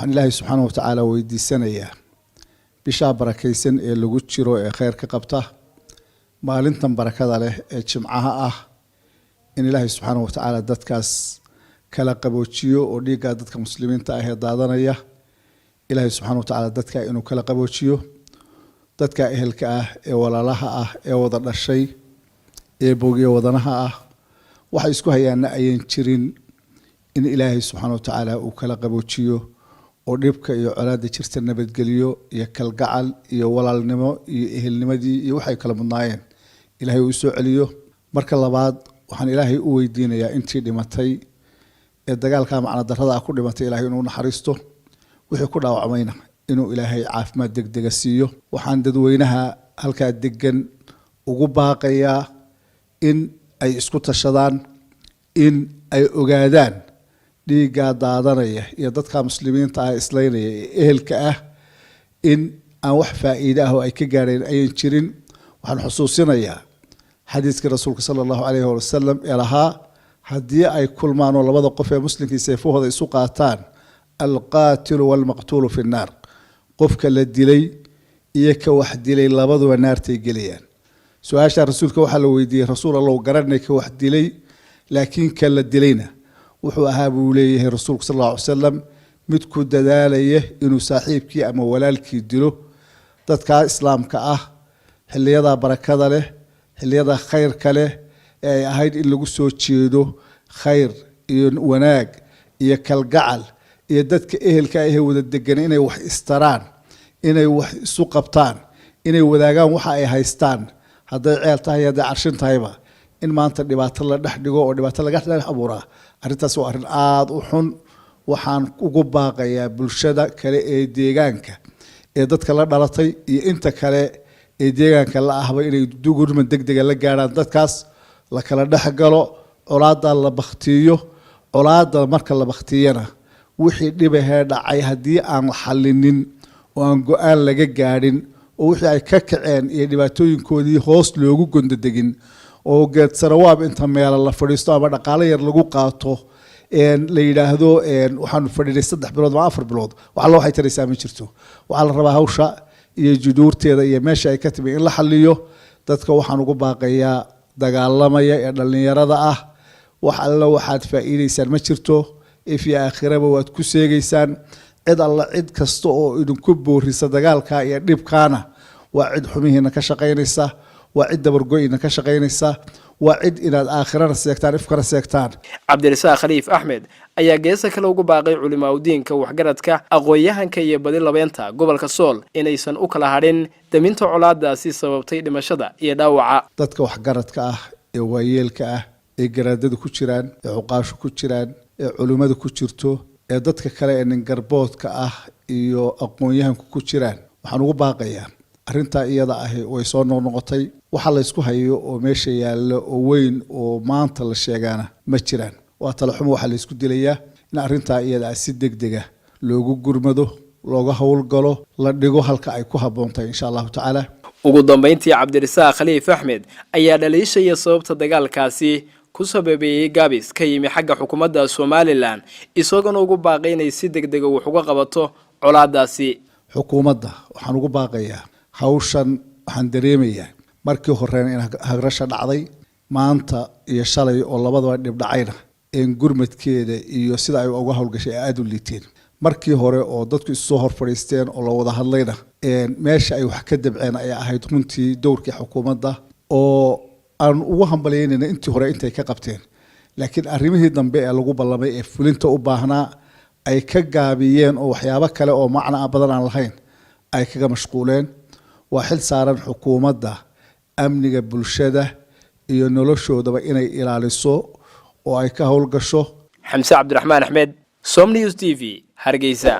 waxaan ilaahay subxaanahu watacaala weydiisanayaa bishaa barakaysan ee lagu jiro ee khayrka qabta maalintan barakada leh ee jimcaha ah in ilaahay subxaanahu watacaala dadkaas kala qaboojiyo oo dhiigga dadka muslimiinta ah ee daadanaya ilaahay subxaanahu watacaala dadka inuu kala qaboojiyo dadka ehelka ah ee walaalaha ah ee wada dhashay ee boogiyo wadanaha ah waxa isku hayaana ayaan jirin in ilaahay subxaanahu watacaala uu kala qaboojiyo oo dhibka iyo colaadda jirta nabadgeliyo iyo kalgacal iyo walaalnimo iyo ehelnimadii iyo waxay kala mudnaayeen ilaahay uu soo celiyo marka labaad waxaan ilaahay u weydiinayaa intii dhimatay ee dagaalka macna darrada ku dhimatay ilaahay inuu naxariisto wixii ku dhaawacmayna inuu ilaahay caafimaad degdeg siiyo waxaan dadweynaha halka degan ugu baaqayaa in ay isku tashadaan in ay ogaadaan dhiigga daadanaya iyo dadka muslimiinta ah islaynaya ee ehelka ah in aan wax faa'iido ah oo ay ka gaareen ayaan jirin waxaan xusuusinayaa xadiiska rasuulka sallallahu alayhi wa sallam ee lahaa haddii ay kulmaan oo labada qof ee muslimkii seefahooda isu qaataan alqaatilu walmaqtuulu fi nnaar qofka la dilay iyo ka wax dilay labaduba naartay gelayaan su-aasha rasuulka waxaa la weydiiyey rasuul allow garanay ka wax dilay laakiin ka la dilayna wuxuu ahaa buu leeyahay rasuulku sallallahu alayhi wasallam mid ku dadaalaya inuu saaxiibkii ama walaalkii dilo dadka islaamka ah xilliyada barakada leh xilliyada khayrka leh ee ay ahayd in lagu soo jeedo khayr iyo wanaag iyo kalgacal iyo dadka ehelka ah ee wada degan inay wax istaraan inay wax isu qabtaan inay wadaagaan waxa ay haystaan hadday ceel tahay hadday carshin tahayba in maanta dhibaato la dhex dhigo oo dhibaato laga dhex abuuraa arrintaas waa arrin aada u xun waxaan ugu baaqayaa bulshada kale ee deegaanka ee dadka la dhalatay iyo inta kale ee deegaanka la ahba inay gurmad degdega la gaaraan dadkaas la kala dhex galo colaadda la baktiyo colaadda marka la baktiyana wixii dhibahee dhacay haddii aan la xallinin oo aan go-aan laga gaadhin oo wixii ay ka kaceen iyo dhibaatooyinkoodii hoos loogu gondodegin oo geed sarawaab inta meela la fadhiisto ama dhaqaale yar lagu qaato la yidhaahdo waxaanu fadhinay 3 bilood ama 4 bilood waxa waxay taraysaa ma jirto waxa la rabaa hawsha iyo juduurteeda iyo meesha ay ka timi in la xalliyo dadka waxaan ugu baaqayaa dagaalamaya ee dhalinyarada ah wax alla waxaad faa'iideysaan ma jirto if ya aakhiraba waad ku seegaysaan cid alla cid kasta oo idinku boorisa dagaalka iyo dhibkaana waa cid xumihiina ka shaqaynaysa waa cid dabargoyna ka shaqaynaysa waa cid inaad aakhirana seegtaan ifkana seegtaan cabdirasaaq khaliif axmed ayaa geesa kale ugu baaqay culimaa diinka waxgaradka aqoon-yahanka iyo badi labeenta gobolka sool inaysan u kala hadhin daminta colaadaasi sababtay dhimashada iyo dhaawaca dadka waxgaradka ah ee waayeelka ah ee garaadada ku jiraan ee cuqaasho ku jiraan ee culimada ku jirto ee dadka kale ee nin garboodka ah iyo aqoon-yahanku ku jiraan waxaan ugu baaqayaa arrinta iyada ah way soo noqotay waxa la isku hayo oo meesha yaalo oo weyn oo maanta la sheegana ma jiraan waa tala xumo waxa la isku dilayaa in arrinta iyada si degdeg ah loogu gurmado looga howlgalo la dhigo halka ay ku haboontay insha Allah taala ugu dambeyntii cabdirasaaq khaliif axmed ayaa dhaliishaya sababta dagaalkaasi ku sababeeyay gaabis ka yimi xagga xukuumadda Soomaaliland isagoo ugu baaqay inay si degdeg ah wax uga qabato colaadaasi xukuumadda waxaan ugu baaqayaa hawshan waxaan dareemayaa markii horeen in hagrasha dhacday maanta iyo shalay oo labadaba dhib dhacayna in gurmadkeeda iyo sida ay uga howlgashay aad u liiteen markii hore oo dadku isu soo hor fadhiisteen oo la wada hadlayna meesha ay wax ka dabceen ay ahayd runtii dowrkii xukuumadda oo aan ugu hambalyeynayna intii hore intay ka qabteen laakiin arrimihii dambe ee lagu ballamay ee fulinta u baahnaa ay ka gaabiyeen oo waxyaabo kale oo macna badan aan lahayn ay kaga mashquuleen waa xil saaran xukuumadda amniga bulshada iyo noloshoodaba inay ilaaliso oo ay ka howlgasho xamse cabdiraxmaan axmed Som News TV Hargeysa